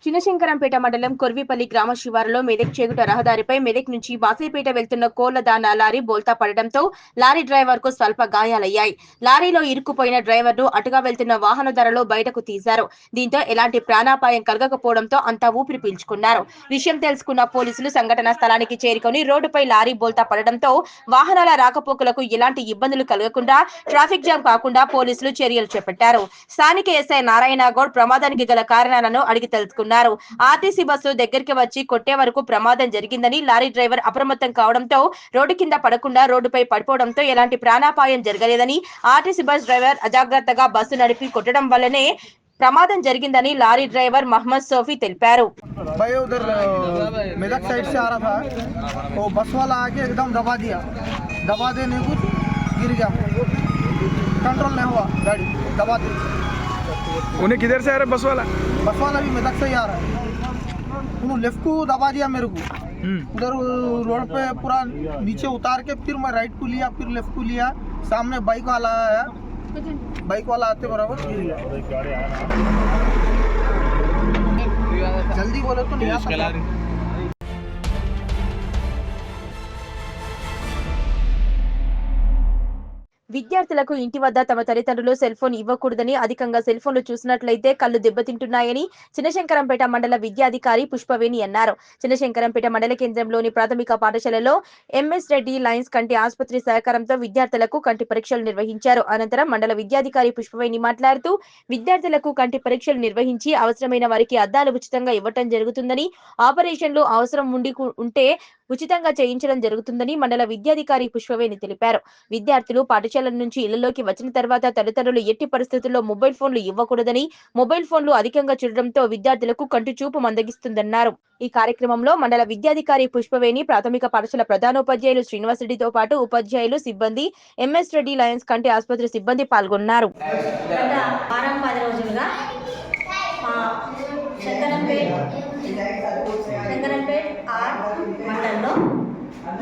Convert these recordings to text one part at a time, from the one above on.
చినశంకరంపేట మండలం కొర్విపల్లి గ్రామ శివారులో మెదక్ చేగుట రహదారిపై మెదక్ నుంచి బాసీపేట వెళ్తున్న కోళ్ల దానా లారీ బోల్తా పడడంతో లారీ డ్రైవర్ కు స్వల్ప గాయాలయ్యాయి. లారీలో ఇరుక్కుపోయిన డ్రైవర్ ను అటుగా వెళ్తున్న వాహనదారులు బయటకు తీశారు. దీంతో ఎలాంటి ప్రాణాపాయం కలగకపోవడంతో అంతా ఊపిరి పీల్చుకున్నారు. విషయం తెలుసుకున్న పోలీసులు సంఘటనా స్థలానికి చేరుకొని రోడ్డుపై లారీ బోల్తా పడడంతో వాహనాల రాకపోకలకు ఎలాంటి ఇబ్బందులు కలగకుండా ట్రాఫిక్ జామ్ కాకుండా పోలీసులు చర్యలు చేపట్టారు. స్థానిక ఎస్ఐ నారాయణ గౌడ్ ప్రమాదానికి గల కారణాలను అడిగి తెలుసుకున్నారు. ఆర్టీసీ బస్సు దగ్గరికి వచ్చి కొట్టే వరకు ప్రమాదం జరిగిందని, లారీ డ్రైవర్ అప్రమత్తం కావడంతో రోడ్డు కింద పడకుండా రోడ్డుపై పడిపోవడంతో ఎలాంటి ప్రాణాపాయం జరగలేదని, ఆర్టీసీ బస్ డ్రైవర్ అజాగ్రత్తగా బస్సు నడిపి కొట్టడం వల్లనే ప్రమాదం జరిగిందని లారీ డ్రైవర్ మహమ్మద్ సోఫీ తెలిపారు. कंट्रोल नहीं हुआ, गाड़ी दबा दी। उन्हें किधर से आ रहा है? बस वाला भी मेदक से ही आ रहा है। उन्होंने लेफ्ट को दबा दिया मेरे को, उधर रोड पे पूरा नीचे उतार के फिर मैं राइट को लिया, फिर लेफ्ट को लिया। सामने बाइक वाला आया, बाइक वाला आते बराबर जल्दी बोले तो नहीं आ सकता। విద్యార్థులకు ఇంటి వద్ద తమ తల్లిదండ్రులు సెల్ ఫోన్ ఇవ్వకూడదని, అధికంగా సెల్ ఫోన్లు చూసినట్లయితే కళ్ళు దెబ్బతింటున్నాయని చినశంకరంపేట మండల విద్యాధికారి పుష్పవేణి అన్నారు. చినశంకరంపేట మండల కేంద్రంలోని ప్రాథమిక పాఠశాలలో ఎంఎస్ రెడ్డి లయన్స్ కంటి ఆసుపత్రి సహకారంతో విద్యార్థులకు కంటి పరీక్షలు నిర్వహించారు. అనంతరం మండల విద్యాధికారి పుష్పవేణి మాట్లాడుతూ విద్యార్థులకు కంటి పరీక్షలు నిర్వహించి అవసరమైన వారికి అద్దాలు ఉచితంగా ఇవ్వటం జరుగుతుందని, ఆపరేషన్లు అవసరం ఉంటే ఉచితంగా చేయించడం జరుగుతుందని మండల విద్యాధికారి పుష్పవేణి తెలిపారు. విద్యార్థులు పాఠశాల నుంచి ఇళ్లలోకి వచ్చిన తర్వాత తల్లిదండ్రులు ఎట్టి పరిస్థితుల్లో మొబైల్ ఫోన్లు ఇవ్వకూడదని, మొబైల్ ఫోన్లు అధికంగా చూడడంతో విద్యార్థులకు కంటి చూపు మందగిస్తుందన్నారు. ఈ కార్యక్రమంలో మండల విద్యాధికారి పుష్పవేణి, ప్రాథమిక పాఠశాల ప్రధానోపాధ్యాయులు శ్రీనివాసరెడ్డితో పాటు ఉపాధ్యాయులు, సిబ్బంది, ఎంఎస్ రెడ్డి లయన్స్ కంటి ఆసుపత్రి సిబ్బంది పాల్గొన్నారు.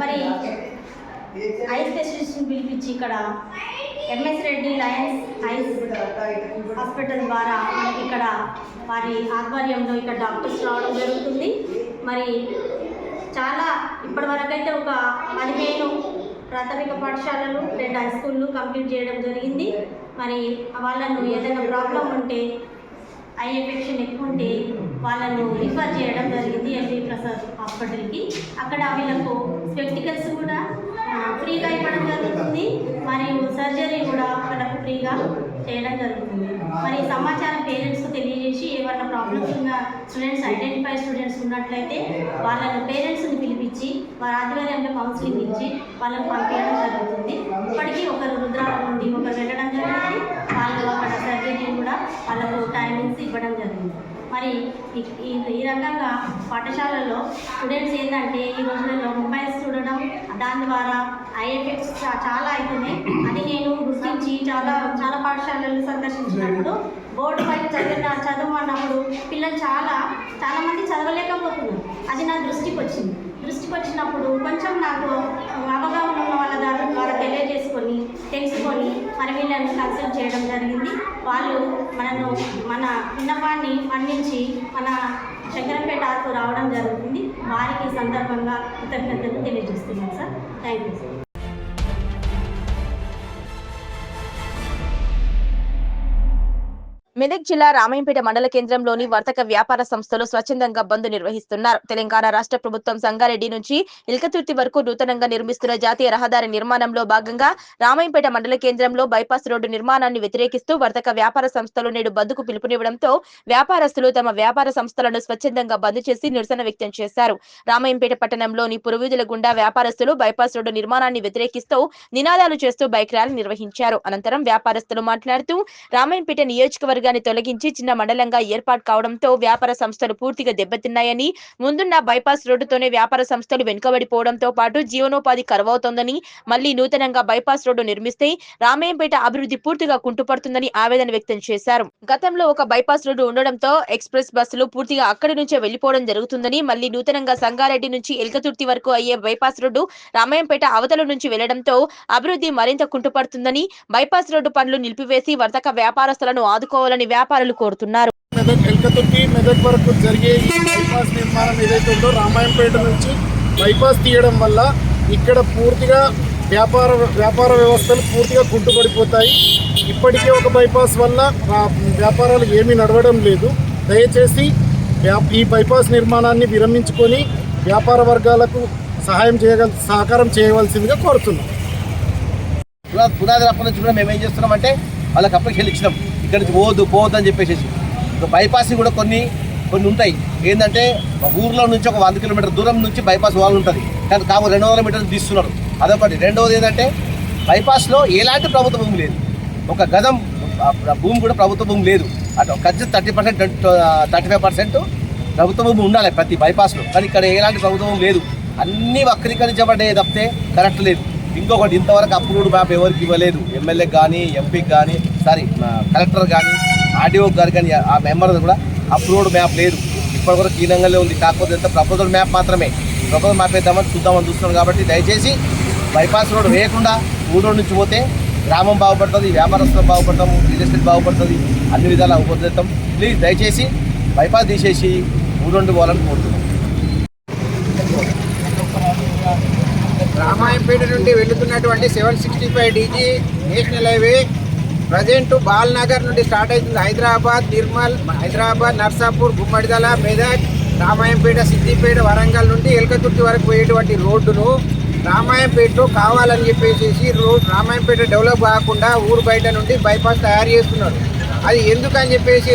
మరి ఐ స్పెషలిస్ట్ని పిలిపించి ఇక్కడ MS Reddy Lions ice hospital ద్వారా మనకి ఇక్కడ వారి ఆధ్వర్యంలో ఇక్కడ డాక్టర్స్ రావడం జరుగుతుంది. మరి చాలా ఇప్పటివరకైతే ఒక 15 ప్రాథమిక పాఠశాలలు, 2 హై స్కూళ్ళు కంప్లీట్ చేయడం జరిగింది. మరి వాళ్ళను ఏదైనా ప్రాబ్లం ఉంటే, ఐ ఇన్ఫెక్షన్ ఎక్కువ ఉంటే వాళ్ళను రిఫర్ చేయడం జరిగింది ఎల్వి ప్రసాద్ హాస్పిటల్కి. అక్కడ వీళ్ళకు స్పెక్టికల్స్ కూడా ఫ్రీగా ఇవ్వడం జరుగుతుంది, మరియు సర్జరీ కూడా వాళ్ళకు ఫ్రీగా చేయడం జరుగుతుంది. మరి సమాచారం పేరెంట్స్కు తెలియజేసి ఏమన్నా ప్రాబ్లమ్స్ ఉన్న ఐడెంటిఫైడ్ స్టూడెంట్స్ ఉన్నట్లయితే వాళ్ళను పేరెంట్స్ని పిలిపించి వారి ఆధ్వర్యంలో కౌన్సిలింగ్ ఇచ్చి వాళ్ళని పంపించడం జరుగుతుంది. ఇప్పటికీ ఒకరు రుద్రాల నుండి ఒకరు వెళ్ళడం జరిగింది. వాళ్ళు అక్కడ సర్జరీ కూడా వాళ్ళకు టైమింగ్స్ ఇవ్వడం జరిగింది. మరి ఈ రకంగా పాఠశాలల్లో స్టూడెంట్స్ ఏంటంటే ఈ రోజులలో మొబైల్స్ చూడడం, దాని ద్వారా ఐ ఎఫెక్ట్స్ చాలా అవుతున్నాయి. అది నేను గుర్తించి చాలా పాఠశాలలు సందర్శించినప్పుడు బోర్డు పై చదవమన్నప్పుడు పిల్లలు చాలా మంది చదవలేకపోతున్నారు. అది నా దృష్టికి వచ్చినప్పుడు కొంచెం నాకు అవగాహన ఉన్న వాళ్ళ ద్వారా తెలుసుకొని మరి వీళ్ళని కన్సల్ట్ చేయడం జరిగింది. వాళ్ళు మన విన్నపాన్ని మన్నించి మన శంకరంపేట ఆర్కు రావడం జరుగుతుంది. వారికి సందర్భంగా కృతజ్ఞతలు తెలియజేస్తున్నాను sir. Thank you sir. Medak జిల్లా రామాయంపేట మండల కేంద్రంలోని వర్తక వ్యాపార సంస్థలు స్వచ్ఛందంగా బంద్ నిర్వహిస్తున్నారు. తెలంగాణ రాష్ట్ర ప్రభుత్వం సంగారెడ్డి నుంచి ఇల్కతుర్తి వరకు నూతనంగా నిర్మిస్తున్న జాతీయ రహదారి నిర్మాణంలో భాగంగా రామాయంపేట మండల కేంద్రంలో బైపాస్ రోడ్డు నిర్మాణాన్ని వ్యతిరేకిస్తూ వర్తక వ్యాపార సంస్థలు నేడు బంద్కు పిలుపునివ్వడంతో వ్యాపారస్తులు తమ వ్యాపార సంస్థలను స్వచ్ఛందంగా బంద్ చేసి నిరసన వ్యక్తం చేశారు. రామాయంపేట పట్టణంలోని పురవీధుల గుండా వ్యాపారస్తులు బైపాస్ రోడ్డు నిర్మాణాన్ని వ్యతిరేకిస్తూ నినాదాలు చేస్తూ బైక్ ర్యాలీ నిర్వహించారు. అనంతరం వ్యాపారస్తులు మాట్లాడుతూ రామాయంపేట నియోజకవర్గ తొలగించి చిన్న మండలంగా ఏర్పాటు కావడంతో వ్యాపార సంస్థలు పూర్తిగా దెబ్బతిన్నాయని, ముందున్న బైపాస్ రోడ్డుతోనే వ్యాపార సంస్థలు వెనుకబడిపోవడంతో పాటు జీవనోపాధి కరువవుతోందని, మళ్లీ నూతనంగా బైపాస్ రోడ్డు నిర్మిస్తే రామాయంపేట అభివృద్ధి పూర్తిగా కుంటుపడుతుందని ఆవేదన వ్యక్తం చేశారు. గతంలో ఒక బైపాస్ రోడ్డు ఉండడంతో ఎక్స్ప్రెస్ బస్సులు పూర్తిగా అక్కడి నుంచే వెళ్లిపోవడం జరుగుతుందని, మళ్లీ నూతనంగా సంగారెడ్డి నుంచి ఎల్కతుర్తి వరకు అయ్యే బైపాస్ రోడ్డు రామాయంపేట అవతల నుంచి వెళ్లడంతో అభివృద్ధి మరింత కుంటుపడుతుందని, బైపాస్ రోడ్డు పనులు నిలిపివేసి వర్తక వ్యాపారస్తులను ఆదుకోవాలని వ్యాపారులు కోరుతున్నారు. ఎల్కతుర్తి మెదక్ వరకు జరిగే ఈ బైపాస్ నిర్మాణం ఏదైతే ఉందో రామాయంపేట నుంచి బైపాస్ తీయడం వల్ల ఇక్కడ పూర్తిగా వ్యాపార వ్యవస్థలు పూర్తిగా కుంటుపడిపోతాయి. ఇప్పటికే ఒక బైపాస్ వల్ల వ్యాపారాలు ఏమీ నడవడం లేదు. దయచేసి ఈ బైపాస్ నిర్మాణాన్ని విరమించుకొని వ్యాపార వర్గాలకు సహకారం చేయవలసిందిగా కోరుతున్నాం. పునాది అప్పటి నుంచి కూడా మేము ఏం చేస్తున్నామంటే వాళ్ళకి అప్పటికి ఇచ్చినాం, ఇక్కడ నుంచి పోవద్దు అని చెప్పేసి. బైపాస్ కూడా కొన్ని ఉంటాయి. ఏంటంటే ఊర్లో నుంచి ఒక 100 కిలోమీటర్ దూరం నుంచి బైపాస్ వాళ్ళు ఉంటుంది, కానీ 200 మీటర్లు తీస్తున్నారు. అదొకటి. రెండవది ఏంటంటే బైపాస్లో ఎలాంటి ప్రభుత్వ భూమి లేదు, ఒక గజం భూమి కూడా ప్రభుత్వ భూమి లేదు. అటు ఖచ్చితంగా 30% 35% ప్రభుత్వ భూమి ఉండాలి ప్రతి బైపాస్లో, కానీ ఇక్కడ ఎలాంటి ప్రభుత్వ భూమి లేదు. అన్నీ వక్రీకరించబడ్డాయి తప్పితే కరెక్ట్ లేదు. ఇంకొకటి, ఇంతవరకు అప్రూవ్డ్ మ్యాప్ ఎవరికి ఇవ్వలేదు. ఎమ్మెల్యేకి కానీ, ఎంపీకి కానీ, కలెక్టర్ కానీ, ఆర్డీఓకి గారు కానీ, ఆ మెంబర్ కూడా అప్రూవ్డ్ మ్యాప్ లేదు. ఇప్పటివరకు కీనంగానే ఉంది. కాకపోతే ఎంత ప్రపోజల్ మ్యాప్ మాత్రమే. ప్రపోజల్ మ్యాప్ వేద్దామని చూస్తున్నాం. కాబట్టి దయచేసి బైపాస్ రోడ్ వేయకుండా ఊళ్ళో నుంచి పోతే గ్రామం బాగుపడుతుంది, వ్యాపారస్తులు బాగుపడతాం, రియల్ ఎస్టేట్ బాగుపడుతుంది, అన్ని విధాలు ఉపయోగిస్తాం. ప్లీజ్ దయచేసి బైపాస్ తీసేసి ఊళ్ళో పోవాలని కోరుతున్నాం. రామాయంపేట నుండి వెళుతున్నటువంటి 765 DG national highway present Balnagar నుండి స్టార్ట్ అవుతుంది. హైదరాబాద్, నిర్మల్, హైదరాబాద్, నర్సాపూర్, గుమ్మడిదల, మెదక్, రామాయంపేట, సిద్దిపేట, వరంగల్ నుండి ఎల్కతుర్తి వరకు పోయేటువంటి రోడ్డును రామాయంపేటలో కావాలని చెప్పేసి రామాయంపేట డెవలప్ కాకుండా ఊరు బయట నుండి బైపాస్ తయారు చేస్తున్నారు. అది ఎందుకని చెప్పేసి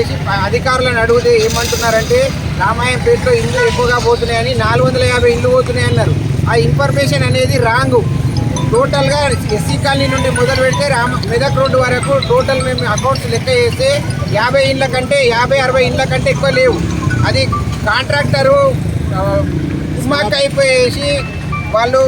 అధికారులను అడిగితే ఏమంటున్నారంటే రామాయంపేటలో ఇల్లు ఎక్కువగా పోతున్నాయని, 450 ఇల్లు పోతున్నాయి అన్నారు. ఆ ఇన్ఫర్మేషన్ అనేది రాంగు. టోటల్గా ఎస్సీ కాలనీ నుండి మొదలు పెడితే మెదక్ రోడ్డు వరకు టోటల్ మేము అకౌంట్స్ లెక్క చేస్తే 50 ఇళ్ళ కంటే 50-60 ఇళ్ళ కంటే ఎక్కువ లేవు. అది కాంట్రాక్టరు ఉమ్మాక్ అయిపోయేసి వాళ్ళు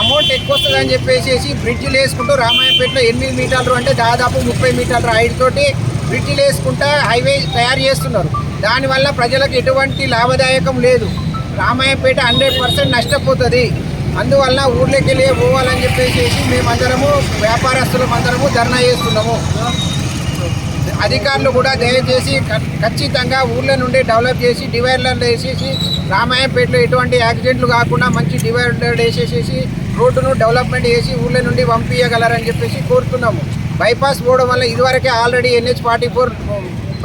అమౌంట్ ఎక్కువ వస్తుందని చెప్పేసి బ్రిడ్జిలు వేసుకుంటూ రామాయంపేటలో 8 మీటర్లు అంటే దాదాపు 30 మీటర్ల హైట్ తోటి బ్రిడ్జిలు వేసుకుంటా హైవే తయారు చేస్తున్నారు. దానివల్ల ప్రజలకు ఎటువంటి లాభదాయకం లేదు. రామాయంపేట 100% నష్టపోతుంది. అందువల్ల ఊర్లోకి వెళ్ళి పోవాలని చెప్పేసి మేమందరము వ్యాపారస్తులం అందరము ధర్నా చేస్తున్నాము. అధికారులు కూడా దయచేసి ఖచ్చితంగా ఊర్ల నుండి డెవలప్ చేసి డివైడర్లు వేసేసి రామాయంపేటలో ఎటువంటి యాక్సిడెంట్లు కాకుండా మంచి డివైడర్ వేసేసేసి రోడ్డును డెవలప్మెంట్ చేసి ఊర్ల నుండి పంపించగలరని చెప్పేసి కోరుతున్నాము. బైపాస్ పోవడం వల్ల ఇదివరకే ఆల్రెడీ NH-44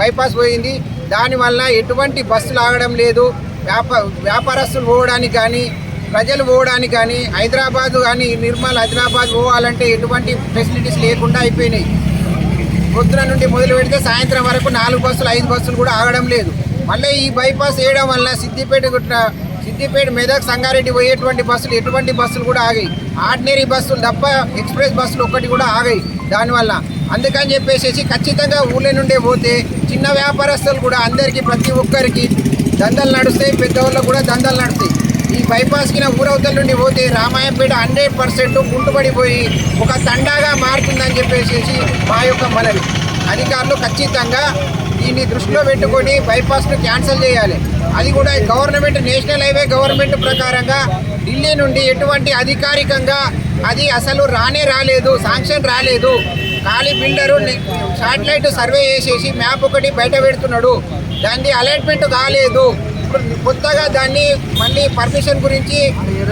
బైపాస్ పోయింది. దానివల్ల ఎటువంటి బస్సులు ఆగడం లేదు. వ్యాపారస్తులు పోవడానికి కానీ, ప్రజలు పోవడానికి కానీ, హైదరాబాద్ కానీ, నిర్మల్, హైదరాబాద్ పోవాలంటే ఎటువంటి ఫెసిలిటీస్ లేకుండా అయిపోయినాయి. పొద్దున నుండి మొదలు పెడితే సాయంత్రం వరకు 4 బస్సులు 5 బస్సులు కూడా ఆగడం లేదు. మళ్ళీ ఈ బైపాస్ వేయడం వల్ల సిద్దిపేట మెదక్ సంగారెడ్డి పోయేటువంటి బస్సులు ఎటువంటి బస్సులు కూడా ఆగాయి. ఆర్డినరీ బస్సులు తప్ప ఎక్స్ప్రెస్ బస్సులు ఒక్కటి కూడా ఆగాయి దానివల్ల. అందుకని చెప్పేసి ఖచ్చితంగా ఊళ్ళ నుండే పోతే చిన్న వ్యాపారస్తులు కూడా అందరికీ ప్రతి ఒక్కరికి దందలు నడుస్తాయి, పెద్దవాళ్ళకు కూడా దందలు నడుస్తాయి. ఈ బైపాస్కి ఊరవతల నుండి పోతే రామాయంపేట 100% కుంటుపడిపోయి ఒక తండాగా మారుతుందని చెప్పేసి మా యొక్క మనవి. అధికారులు ఖచ్చితంగా దీన్ని దృష్టిలో పెట్టుకొని బైపాస్ను క్యాన్సిల్ చేయాలి. అది కూడా గవర్నమెంట్ నేషనల్ హైవే గవర్నమెంట్ ప్రకారంగా ఢిల్లీ నుండి ఎటువంటి అధికారికంగా అది అసలు రాలేదు, శాంక్షన్ రాలేదు. ఖాళీ బిల్డరు శాటిలైట్ సర్వే చేసేసి మ్యాప్ ఒకటి బయట పెడుతున్నాడు, దాన్ని అలాట్మెంట్ కాలేదు. ఇప్పుడు కొత్తగా దాన్ని మళ్ళీ పర్మిషన్ గురించి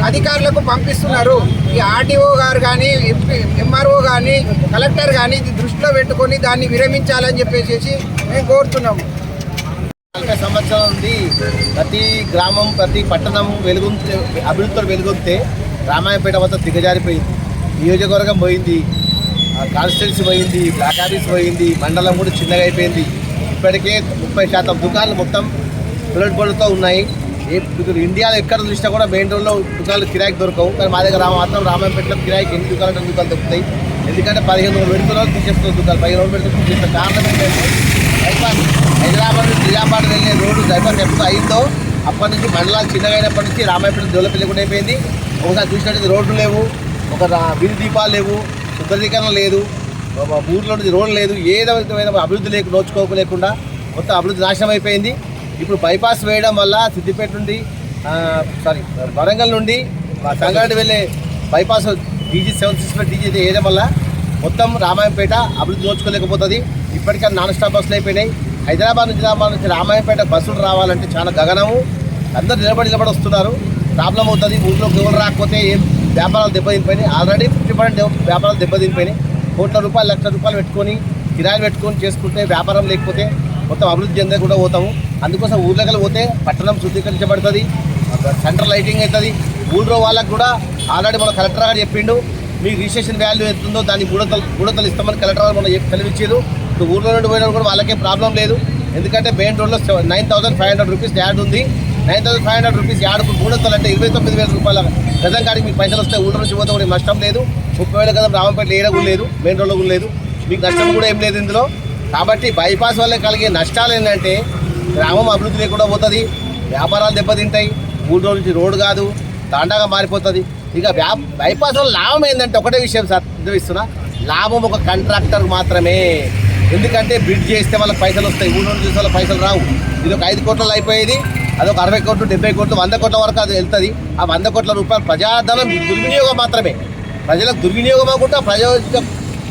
అధికారులకు పంపిస్తున్నారు. ఈ ఆర్టీఓ గారు కానీ, ఎంఆర్ఓ కానీ, కలెక్టర్ కానీ ఇది దృష్టిలో పెట్టుకొని దాన్ని విరమించాలని చెప్పేసి మేము కోరుతున్నాము. 40 సంవత్సరాల నుండి ప్రతి గ్రామం, ప్రతి పట్టణం అభివృద్ధితో వెలుగొంతే రామాయంపేట మొత్తం దిగజారిపోయింది. నియోజకవర్గం పోయింది, కాన్స్టిట్యున్సీ పోయింది, బ్లాక్ ఆఫీస్ పోయింది, మండలం కూడా చిన్నగా అయిపోయింది. ఇప్పటికే 30% దుకాణాలు మొత్తం బుల్లెట్ బోర్డుతో ఉన్నాయి. ఇండియాలో ఎక్కడ చూసినా కూడా మెయిన్ రోడ్లో దుకాణాలు కిరాయికి దొరకవు. కానీ మా దగ్గర మాత్రం రామాయంపేటలో కిరాయికి 8 దుకాణాలు దొరుకుతాయి. ఎందుకంటే 15 రోజులు పెడుతున్నారు, తీసేస్తున్నారు దుకాణాలు. 15 రోజులు పెడుతున్నారు, తీసేస్తున్న కారణం ఏంటంటే హైదరాబాద్ నుంచి నిజామాబాద్ వెళ్ళే రోడ్డు బైపాస్ ఎప్పుడు అయిందో అప్పటి నుంచి మండలాలు చిన్నగా అయినప్పటి నుంచి రామాయంపేట డెవలప్ లేకుండా అయిపోయింది. ఒకసారి చూసినట్టు రోడ్లు లేవు, ఒక వీధి దీపాలు లేవు, శుద్ధీకరణ లేదు, ఊర్లో రోడ్లు లేదు, ఏదో అభివృద్ధి నోచుకోలేకుండా మొత్తం అభివృద్ధి నాశనం అయిపోయింది. ఇప్పుడు బైపాస్ వేయడం వల్ల సిద్దిపేట నుండి వరంగల్ నుండి సంగారెడ్డి వెళ్ళే బైపాస్ DG-765 వేయడం వల్ల మొత్తం రామాయంపేట అభివృద్ధి నోచుకోలేకపోతుంది. ఇప్పటికే నాన్ స్టాప్ బస్సులు అయిపోయినాయి. హైదరాబాద్ నుంచి రామాయంపేట బస్సులు రావాలంటే చాలా గగనము. అందరూ నిలబడి వస్తున్నారు. ప్రాబ్లం అవుతుంది. ఊళ్ళోకి ఎవరు రాకపోతే ఏం వ్యాపారాలు దెబ్బతినిపోయినాయి. ఆల్రెడీ 50% వ్యాపారాలు దెబ్బతినిపోయినాయి. కోట్ల రూపాయలు, లక్షల రూపాయలు పెట్టుకొని కిరాయిలు పెట్టుకొని చేసుకుంటే వ్యాపారం లేకపోతే మొత్తం అభివృద్ధి చెందకుండా పోతాము. అందుకోసం ఊళ్ళకి పోతే పట్టణం శుద్ధీకరించబడుతుంది, సెంట్రల్ లైటింగ్ అవుతుంది. ఊళ్ళో వాళ్ళకు కూడా ఆల్రెడీ మన కలెక్టర్ గారు చెప్పిండు, మీ రిజిస్ట్రేషన్ వాల్యూ ఎంతుందో దాన్ని మూడొంతలు ఇస్తామని కలెక్టర్ గారు మనం తెలివిచ్చారు. ఇప్పుడు ఊళ్ళో నుండి పోయినా కూడా వాళ్ళకే ప్రాబ్లం లేదు. ఎందుకంటే మెయిన్ రోడ్లో 9,500 రూపీస్ యాడ్ ఉంది. 9,500 రూపీస్ యాడ్కు 300 అంటే 29,000 రూపాయల గజం కాడికి మీకు పైసలు వస్తాయి. ఊళ్ళో నుంచి పోతే కూడా నష్టం లేదు. 30,000 గజం రామంపేట ఏడ కూడా లేదు, మెయిన్ రోడ్లో కూడా లేదు. మీకు నష్టం కూడా ఏం లేదు ఇందులో. కాబట్టి బైపాస్ వల్ల కలిగే నష్టాలు ఏంటంటే గ్రామం అభివృద్ధి లేకుండా పోతుంది, వ్యాపారాలు దెబ్బతింటాయి, ఊళ్ళో నుంచి రోడ్డు కాదు తాండాగా మారిపోతుంది. ఇక బైపాస్ వల్ల లాభం ఏంటంటే ఒకటే విషయం సార్ ఇస్తున్నా, లాభం ఒక కాంట్రాక్టర్ మాత్రమే. ఎందుకంటే బ్రిడ్జ్ చేస్తే వాళ్ళకి పైసలు వస్తాయి, ఊళ్ళో నుంచి వాళ్ళకి పైసలు రావు. ఇది ఒక 5 కోట్లలో అయిపోయేది, అదొక 60 కోట్లు, 70 కోట్లు, 100 కోట్ల వరకు అది వెళ్తుంది. ఆ 100 కోట్ల రూపాయలు ప్రజాధనం దుర్వినియోగం మాత్రమే. ప్రజలకు దుర్వినియోగం అవ్వకుండా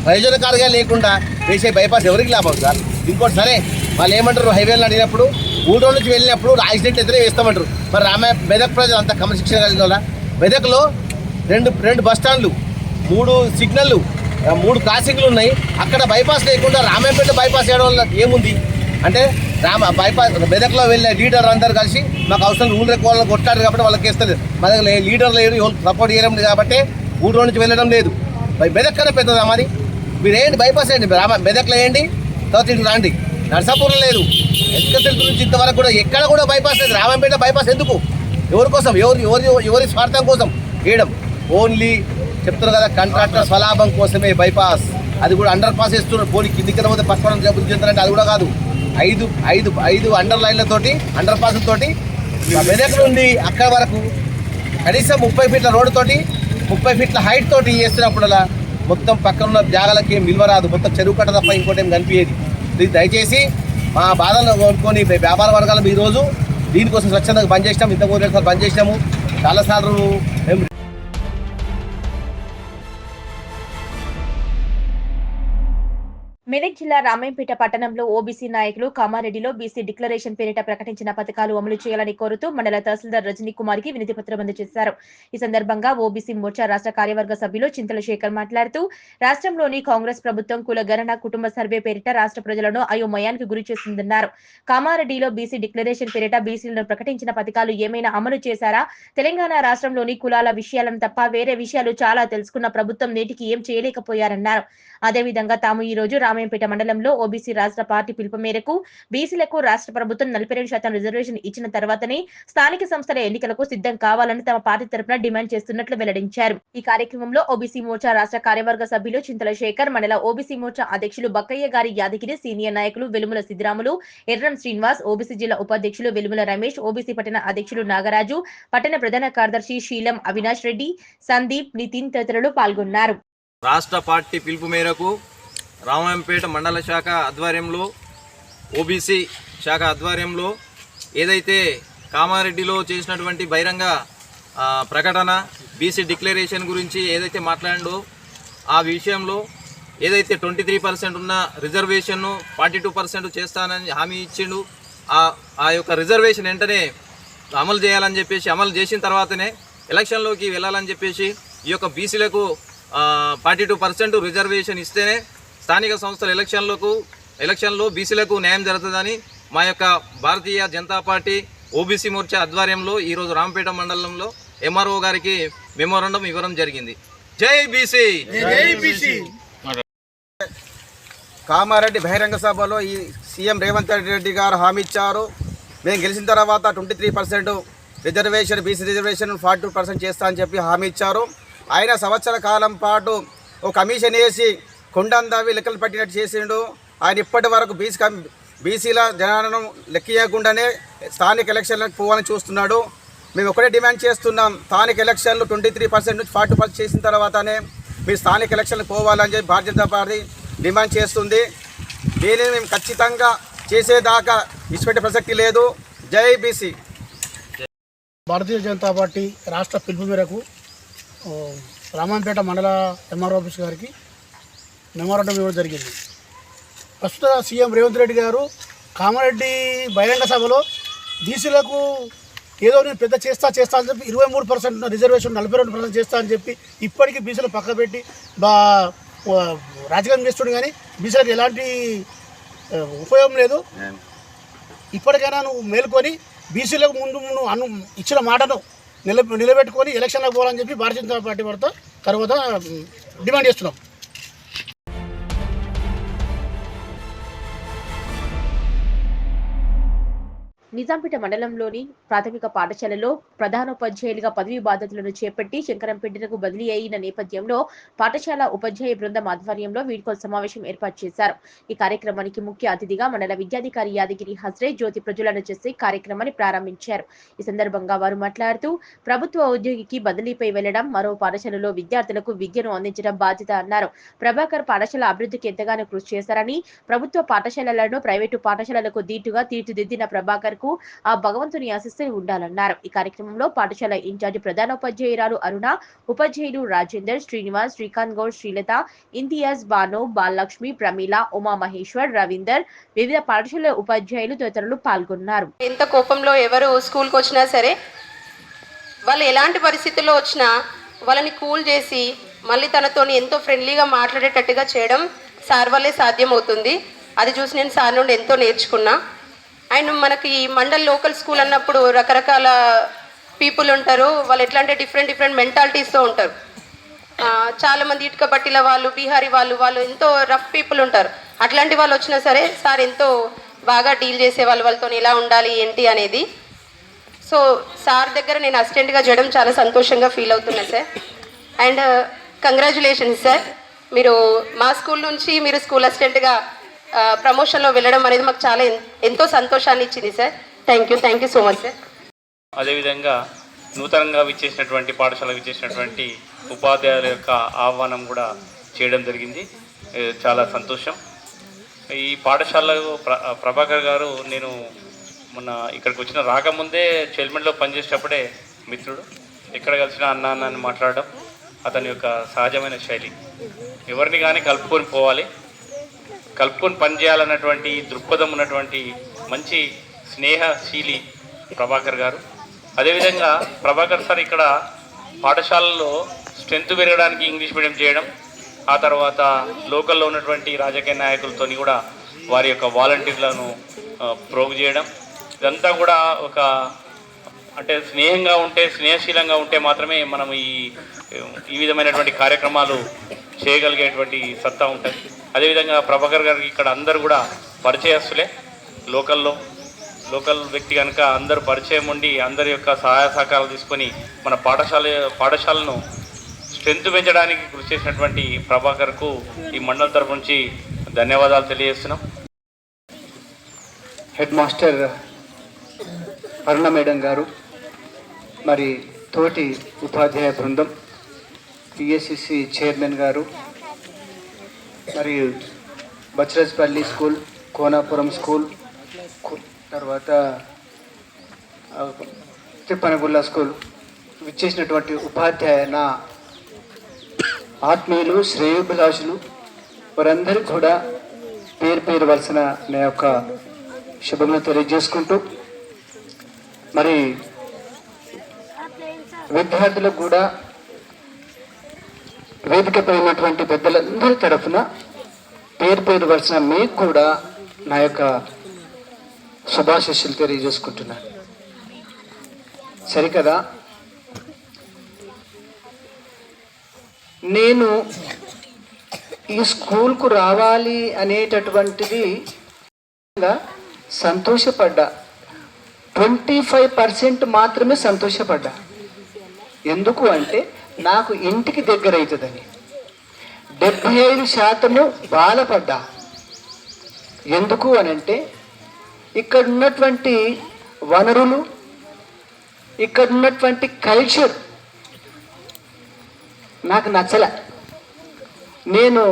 ప్రయోజనకారిగా లేకుండా వేసే బైపాస్ ఎవరికి లాభం సార్? ఇంకోటి సరే వాళ్ళు ఏమంటారు, హైవేలను అడిగినప్పుడు ఊళ్ళో నుంచి వెళ్ళినప్పుడు యాక్సిడెంట్ ఎదురే వేస్తామంటారు. మరి మెదక్ ప్రజలు అంత క్రమశిక్షణ కలిగిన వాళ్ళ? మెదక్లో రెండు బస్ స్టాండ్లు, 3 సిగ్నళ్ళు, 3 క్రాసింగ్లు ఉన్నాయి. అక్కడ బైపాస్ లేకుండా రామాయంపేట బైపాస్ చేయడం వల్ల ఏముంది అంటే, బైపాస్ మెదక్లో వెళ్ళే లీడర్ అందరూ కలిసి మాకు అవసరం రూల్ ఎక్కువ కొట్టాడు కాబట్టి వాళ్ళకి వేస్తారు. మా దగ్గర లీడర్ లేరు, సపోర్ట్ చేయడం లేదు కాబట్టి ఊళ్ళో నుంచి వెళ్ళడం లేదు. మెదక్ కన్నా పెద్దదా మాది? మీరు ఏంటి బైపాస్ వేయండి, మెదక్లో వేయండి, తర్వాత ఇటు రాండి. నర్సాపూర్లో లేదు, ఎస్కల్ నుంచి ఇంతవరకు కూడా ఎక్కడ కూడా బైపాస్ లేదు. రామాయంపేట బైపాస్ ఎందుకు? ఎవరి కోసం? ఎవరి స్వార్థం కోసం వేయడం? ఓన్లీ చెప్తున్నారు కదా, కాంట్రాక్టర్ స్వలాభం కోసమే బైపాస్. అది కూడా అండర్ పాస్ వేస్తున్నారు. పోనీ కిందికి పోతే పక్కన అభివృద్ధి చెందారంటే అది కూడా కాదు. 5 అండర్ లైన్లతోటి, అండర్ పాస్లతోటి మెదక్ నుండి అక్కడ వరకు కనీసం 30 ఫీట్ల రోడ్డుతోటి, 30 ఫీట్ల హైట్ తోటి చేస్తున్నప్పుడల్లా మొత్తం పక్కన ఉన్న జాగాలకి ఏం విలువ రాదు. మొత్తం చెరువు కట్ట తప్ప ఇంకోటి ఏం కనిపించేది. ఇది దయచేసి మా బాధలను కోరుకొని వ్యాపార వర్గాలు ఈరోజు దీనికోసం స్వచ్ఛందంగా బంద్ చేసినాము. ఇంత 3 సార్లు బంద్ చేసినాము. చాలాసార్లు మేము మెదక్ జిల్లా రామాయంపేట పట్టణంలో ఓబీసీ నాయకులు కామారెడ్డిలో బీసీ డిక్లరేషన్ పేరిట ప్రకటించిన పథకాలు అమలు చేయాలని కోరుతూ మండల తహసీల్దార్ రజనీ కుమార్ కి వినతి పత్రం అందజేశారు. ఈ సందర్భంగా ఓబీసీ మోర్చా రాష్ట్ర కార్యవర్గ సభ్యులు చింతల శేఖర్ మాట్లాడుతూ, రాష్ట్రంలోని కాంగ్రెస్ ప్రభుత్వం కులగణన, కుటుంబ సర్వే పేరిట రాష్ట్ర ప్రజలను అయోమయానికి గురి చేసిందన్నారు. కామారెడ్డిలో బీసీ డిక్లరేషన్ పేరిట బీసీలను ప్రకటించిన పథకాలు ఏమైనా అమలు చేశారా? తెలంగాణ రాష్ట్రంలోని కులాల విషయాలను తప్ప వేరే విషయాలు చాలా తెలుసుకున్న ప్రభుత్వం నేటికి ఏం చేయలేకపోయారన్నారు. అదేవిధంగా తాము ఈ రోజు రామాయంపేట మండలంలో ఓబీసీ రాష్ట్ర పార్టీ పిలుపు మేరకు బీసీలకు రాష్ట్ర ప్రభుత్వం 42% రిజర్వేషన్ ఇచ్చిన తర్వాతనే స్థానిక సంస్థల ఎన్నికలకు సిద్ధం కావాలని తమ పార్టీ తరపున డిమాండ్ చేస్తున్నట్లు వెల్లడించారు. ఈ కార్యక్రమంలో ఓబీసీ మోర్చా రాష్ట్ర కార్యవర్గ సభ్యులు చింతల శేఖర్, మండల ఓబీసీ మోర్చా అధ్యక్షులు బక్కయ్య గారి యాదగిరి, సీనియర్ నాయకులు వెలుముల సిద్దిరాములు, ఎర్రం శ్రీనివాస్, ఓబీసీ జిల్లా ఉపాధ్యక్షులు వెలుముల రమేష్, ఓబీసీ పట్టణ అధ్యక్షులు నాగరాజు, పట్టణ ప్రధాన కార్యదర్శి శీలం అవినాష్ రెడ్డి, సందీప్, నితిన్ తదితరులు పాల్గొన్నారు. రాష్ట్ర పార్టీ పిలుపు మేరకు రామాయంపేట మండల శాఖ ఆధ్వర్యంలో, ఓబీసీ శాఖ ఆధ్వర్యంలో ఏదైతే కామారెడ్డిలో చేసినటువంటి బహిరంగ ప్రకటన బీసీ డిక్లరేషన్ గురించి ఏదైతే మాట్లాడిండో ఆ విషయంలో ఏదైతే 23% ఉన్న రిజర్వేషన్ను 42% చేస్తానని హామీ ఇచ్చిండు. ఆ యొక్క రిజర్వేషన్ వెంటనే అమలు చేయాలని చెప్పేసి, అమలు చేసిన తర్వాతనే ఎలక్షన్లోకి వెళ్ళాలని చెప్పేసి ఈ యొక్క బీసీలకు 42% రిజర్వేషన్ ఇస్తేనే స్థానిక సంస్థల ఎలక్షన్లో బీసీలకు న్యాయం జరుగుతుందని మా యొక్క భారతీయ జనతా పార్టీ ఓబీసీ మోర్చా ఆధ్వర్యంలో ఈరోజు రాంపేట మండలంలో ఎంఆర్ఓ గారికి మెమోరాండం ఇవ్వడం జరిగింది. జై బీసీ, జై బీసీ. కామారెడ్డి బహిరంగ సభలో ఈ సీఎం రేవంత్ రెడ్డి గారు హామీ ఇచ్చారు. మేము గెలిచిన తర్వాత 23% రిజర్వేషన్, బీసీ రిజర్వేషన్ 42% చేస్తా అని చెప్పి హామీ ఇచ్చారు. ఆయన సంవత్సర కాలం పాటు ఒక కమిషన్ వేసి కొండందవి లెక్కలు పట్టినట్టు చేసిండు. ఆయన ఇప్పటి వరకు బీసీల జనాలను లెక్కియకుండానే స్థానిక ఎలక్షన్లకు పోవాలని చూస్తున్నాడు. మేము ఒకటే డిమాండ్ చేస్తున్నాం, స్థానిక ఎలక్షన్లు 23% నుంచి 40% చేసిన తర్వాతనే మీరు స్థానిక ఎలక్షన్లకు పోవాలని చెప్పి భారతీయ జనతా పార్టీ డిమాండ్ చేస్తుంది. దీనిని మేము ఖచ్చితంగా చేసేదాకా ఇచ్చిపెట్టే ప్రసక్తి లేదు. జై బీసీ. భారతీయ జనతా పార్టీ రాష్ట్ర పిలుపు మేరకు రామాయంపేట మండల ఎంఆర్ఓ ఆఫీస్ గారికి మెమోరాండం ఇవ్వడం జరిగింది. ప్రస్తుత సీఎం రేవంత్ రెడ్డి గారు కామారెడ్డి బహిరంగ సభలో బీసీలకు ఏదో నేను పెద్ద చేస్తా అని చెప్పి 23% రిజర్వేషన్ 42% చేస్తా అని చెప్పి ఇప్పటికీ బీసీలు పక్క పెట్టి రాజకీయం చేస్తుండే కానీ బీసీలకు ఎలాంటి ఉపయోగం లేదు. ఇప్పటికైనా నువ్వు మేలుకొని బీసీలకు ముందు నువ్వు ఇచ్చిన మాటను నిలబెట్టుకొని ఎలక్షన్లకు పోవాలని చెప్పి భారతీయ జనతా పార్టీ తర్వాత డిమాండ్ చేస్తున్నాం. నిజాంపేట మండలంలోని ప్రాథమిక పాఠశాలలో ప్రధానోపాధ్యాయులుగా పదవీ బాధ్యతలను చేపట్టి శంకరంపేటకు బదిలీ అయిన నేపథ్యంలో పాఠశాల ఉపాధ్యాయ బృందం ఆధ్వర్యంలో వీడ్కోలు సమావేశం ఏర్పాటు చేశారు. ఈ కార్యక్రమానికి ముఖ్య అతిథిగా మండల విద్యాధికారి యాదగిరి హజ్రే జ్యోతి ప్రజ్వలన చేసి కార్యక్రమాన్ని ప్రారంభించారు. ఈ సందర్భంగా వారు మాట్లాడుతూ ప్రభుత్వ ఉద్యోగికి బదిలీపై వెళ్లడం, మరో పాఠశాలలో విద్యార్థులకు విద్యను అందించడం బాధ్యత అన్నారు. ప్రభాకర్ పాఠశాల అభివృద్ధికి ఎంతగానో కృషి చేశారని, ప్రభుత్వ పాఠశాలలను ప్రైవేటు పాఠశాలలకు దీటుగా తీర్చిదిద్దిన ప్రభాకర్ ఆ భగవంతుని ఆశీస్సులు ఉండాలన్నారు. ఈ కార్యక్రమంలో పాఠశాల ఇన్ఛార్జి ప్రధానోపాధ్యాయురాలు అరుణ, ఉపాధ్యాయులు రాజేందర్, శ్రీనివాస్, శ్రీకాంత్ గౌడ్, శ్రీలత, ఇంతియాజ్, బాను, బాలలక్ష్మి, ప్రమీల, ఉమామహేశ్వర్, రవీందర్, వివిధ పాఠశాల ఉపాధ్యాయులు తదితరులు పాల్గొన్నారు. ఎంత కోపంలో ఎవరు స్కూల్కి వచ్చినా సరే, వాళ్ళు ఎలాంటి పరిస్థితుల్లో వచ్చినా వాళ్ళని కూల్ చేసి మళ్ళీ తనతోని ఎంతో ఫ్రెండ్లీగా మాట్లాడేటట్టుగా చేయడం సార్ వల్లే సాధ్యమవుతుంది. అది చూసి నేను సార్ నుండి ఎంతో నేర్చుకున్నా. అండ్ మనకి మండల్ లోకల్ స్కూల్ అన్నప్పుడు రకరకాల పీపుల్ ఉంటారు. వాళ్ళు ఎట్లా అంటే డిఫరెంట్ మెంటాలిటీస్తో ఉంటారు. చాలామంది ఇటుక బట్టిల వాళ్ళు, బీహారీ వాళ్ళు ఎంతో రఫ్ పీపుల్ ఉంటారు. అట్లాంటి వాళ్ళు వచ్చినా సరే సార్ ఎంతో బాగా డీల్ చేసేవాళ్ళు, వాళ్ళతో ఎలా ఉండాలి ఏంటి అనేది. సో సార్ దగ్గర నేను అసిస్టెంట్గా చేయడం చాలా సంతోషంగా ఫీల్ అవుతున్నా సార్. అండ్ కంగ్రాచులేషన్స్ సార్, మీరు మా స్కూల్ నుంచి మీరు స్కూల్ అసిస్టెంట్గా ప్రమోషన్లో వెళ్ళడం అనేది మాకు చాలా ఎంతో సంతోషాన్ని ఇచ్చింది sir. Thank you so much sir. అదేవిధంగా నూతనంగా విచ్చేసినటువంటి పాఠశాలకు విచ్చేసినటువంటి ఉపాధ్యాయుల యొక్క ఆహ్వానం కూడా చేయడం జరిగింది. చాలా సంతోషం. ఈ పాఠశాలలో ప్రభాకర్ గారు నేను మొన్న ఇక్కడికి వచ్చిన రాకముందే చైల్డ్మెన్లో పనిచేసేటప్పుడే మిత్రుడు. ఎక్కడ కలిసినా అన్న అని మాట్లాడడం అతని యొక్క సహజమైన శైలి. ఎవరిని కానీ కలుపుకొని పనిచేయాలన్నటువంటి దృక్పథం ఉన్నటువంటి మంచి స్నేహశీలి ప్రభాకర్ గారు. అదేవిధంగా ప్రభాకర్ సార్ ఇక్కడ పాఠశాలలో స్ట్రెంత్ పెరగడానికి ఇంగ్లీష్ మీడియం చేయడం, ఆ తర్వాత లోకల్లో ఉన్నటువంటి రాజకీయ నాయకులతో కూడా వారి యొక్క వాలంటీర్లను ప్రోగు చేయడం, ఇదంతా కూడా ఒక అంటే స్నేహశీలంగా ఉంటే మాత్రమే మనం ఈ విధమైనటువంటి కార్యక్రమాలు చేయగలిగేటువంటి సత్తా ఉంటుంది. అదేవిధంగా ప్రభాకర్ గారికి ఇక్కడ అందరూ కూడా పరిచయస్తులే. లోకల్ వ్యక్తి కనుక అందరూ పరిచయం ఉండి అందరి యొక్క సహాయ సహకారాలు తీసుకొని మన పాఠశాలను స్ట్రెంత్ పెంచడానికి కృషి చేసినటువంటి ప్రభాకర్కు ఈ మండలం తరఫు నుంచి ధన్యవాదాలు తెలియజేస్తున్నాం. హెడ్ మాస్టర్ అరుణ మేడం గారు, మరి తోటి ఉపాధ్యాయ బృందం, పిఎస్సిసి చైర్మన్ గారు, మరియు బచ్రజ్పల్లి స్కూల్, కోనాపురం స్కూల్, తర్వాత తిప్పనగుల్ల స్కూల్ విచ్చేసినటువంటి ఉపాధ్యాయ నా ఆత్మీయులు, శ్రేయోభిలాషులు వారందరికీ కూడా పేరు వలసిన నా యొక్క శుభములు తెలియజేసుకుంటూ, మరి విద్యార్థులకు కూడా వేదికపై ఉన్నటువంటి పెద్దలందరి తరఫున పేరు వలసిన మీకు కూడా నా యొక్క శుభాశిస్సులు తెలియజేసుకుంటున్నాను. సరికదా, నేను ఈ స్కూల్కు రావాలి అనేటటువంటిది సంతోషపడ్డా. 25% మాత్రమే సంతోషపడ్డా. ఎందుకు అంటే నాకు ఇంటికి దగ్గర అవుతుందని. 75% బాధపడ్డా. ఎందుకు అనంటే ఇక్కడ ఉన్నటువంటి వనరులు, ఇక్కడ ఉన్నటువంటి కల్చర్ నాకు నచ్చలే. నేను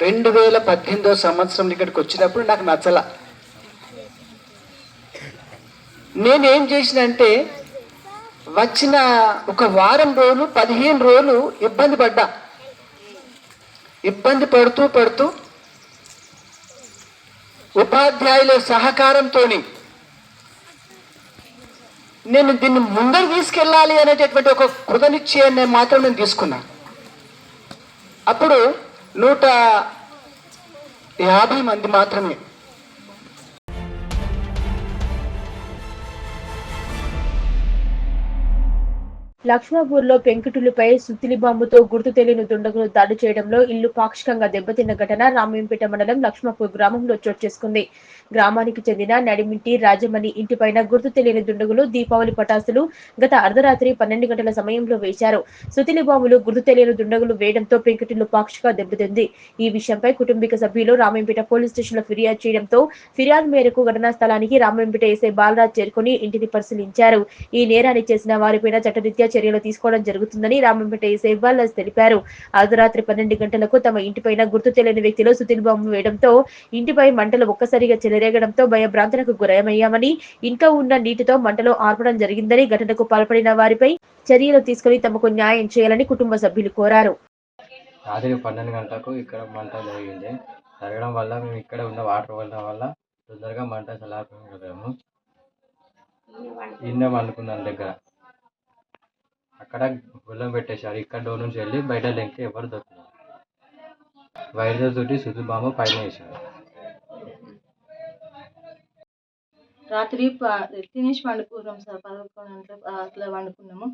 2018 సంవత్సరం ఇక్కడికి వచ్చినప్పుడు నాకు నచ్చల. నేనేం చేసినంటే వచ్చిన ఒక వారం రోజులు 15 రోజులు ఇబ్బంది పడ్డా. ఇబ్బంది పడుతూ ఉపాధ్యాయుల సహకారంతో నేను దీన్ని ముందరు తీసుకెళ్ళాలి అనేటటువంటి ఒక కృతనిశ్చయాన్ని మాత్రం నేను తీసుకున్నాను. అప్పుడు 150 మంది మాత్రమే. లక్ష్మాపూర్లో పెంకుటిల్లుపై సుత్తిలి బాంబుతో గుర్తు తెలియని దుండగులు దాడి చేయడంలో ఇల్లు పాక్షికంగా దెబ్బతిన్న ఘటన రామయంపేట మండలం లక్ష్మాపూర్ గ్రామంలో చోటు చేసుకుంది. గ్రామానికి చెందిన నడిమింటి రాజమణి ఇంటిపైన గుర్తు తెలియని దుండగులు దీపావళి పటాసులు గత అర్ధరాత్రి 12 గంటల సమయంలో వేశారు. సుత్తిలి బాంబులు గుర్తు తెలియని దుండగులు వేయడంతో పెంకుటిల్లు పాక్షికంగా దెబ్బతింది. ఈ విషయంపై కుటుంబిక సభ్యులు రామయంపేట పోలీస్ స్టేషన్లో ఫిర్యాదు చేయడంతో ఫిర్యాదు మేరకు ఘటనా స్థలానికి రామయంపేట ఎస్ఐ బాలరాజ్ చేరుకుని ఇంటిని పరిశీలించారు. ఈ నేరాన్ని చేసిన వారిపైన చట్టరీత్యా చర్యలు తీసుకోవడం జరుగుతుందని రామయంపేట ఎస్ఐ బాలరాజ్ తెలిపారు. అర్ధరాత్రి 12 గంటలకు తమ ఇంటిపైన గుర్తు తెలియని వ్యక్తులు సుత్తిలి బాంబు వేయడంతో ఇంటిపై మంటలు ఒక్కసారిగా చెలరేగడంతో భయభ్రాంతులకు గురయ్యామని, ఇంట్లో ఉన్న నీటితో మంటలు ఆర్పడం జరిగిందని, ఘటనకు పాల్పడిన వారిపై చర్యలు తీసుకుని తమకు న్యాయం చేయాలని కుటుంబ సభ్యులు కోరారు. రాత్రి 12 గంటలకు ఇక్కడ మంట జరిగింది. జరగడం వల్ల మేము ఇక్కడ ఉన్న వాటర్ వల్ల తొందరగా మంట చల్లారిపోయాము. ఇన్నే వండుకున్నాను దగ్గర, అక్కడ గుళ్ళం పెట్టేశారు. ఇక్కడ డోర్ నుంచి వెళ్ళి బయట లెంకి ఎవరు దొరుకుతారు. వైర్తో తోటి సుత్తి బాంబు పైన వేశారు. రాత్రి తినేసి వండుకున్నాం సార్. 11 గంటలకు అట్లా వండుకున్నాము.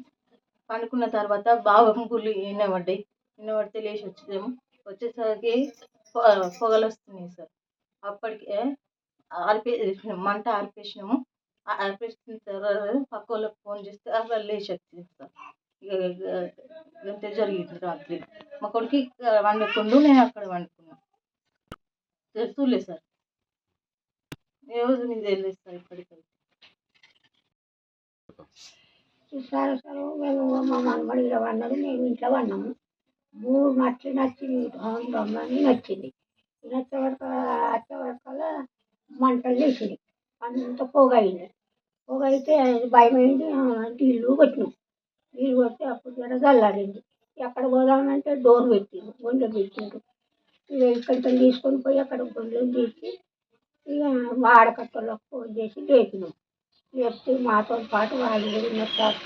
వండుకున్న తర్వాత బాగా గుళ్ళు వినబడ్డాయి. వినబడితే లేచి వచ్చేసరికి పొగలు వస్తున్నాయి సార్. అప్పటికే మంట ఆర్పేసినాము. ఆర్పేసిన తర్వాత పక్క వాళ్ళకి ఫోన్ చేస్తే అసలు లేచి వచ్చింది సార్. అంతే జరిగింది రాత్రి. మా కొడుకు వండుకుండు, నేను అక్కడ వండుకున్నా. తెలుసులే సార్, ఏ రోజు మీకు తెలియదు సార్. ఇప్పటికైతే సార్ మేము మా మనమడిలో వండదు, మేము ఇంట్లో వండాము. 3 మట్లు నచ్చింది, దొంగని నచ్చింది. వచ్చేవరకల్లా మంటలు లేచినాయి, అంత పొగ అయింది. పొగ అయితే భయం అయింది. నీళ్ళు కొట్టినాం. నీళ్ళు కొట్టి అప్పుడు జర చల్లారింది. ఎక్కడ పోదామంటే డోర్ పెట్టిండు, గుండె పెట్టిండు. ఇక ఇక్కడితో తీసుకొని పోయి అక్కడ గుండెలు తీసి ఇక వాడకట్టలకు ఫోన్ చేసి లేపినాం. లేపితే మాతో పాటు వాళ్ళు కూడా ఉన్నారు సార్.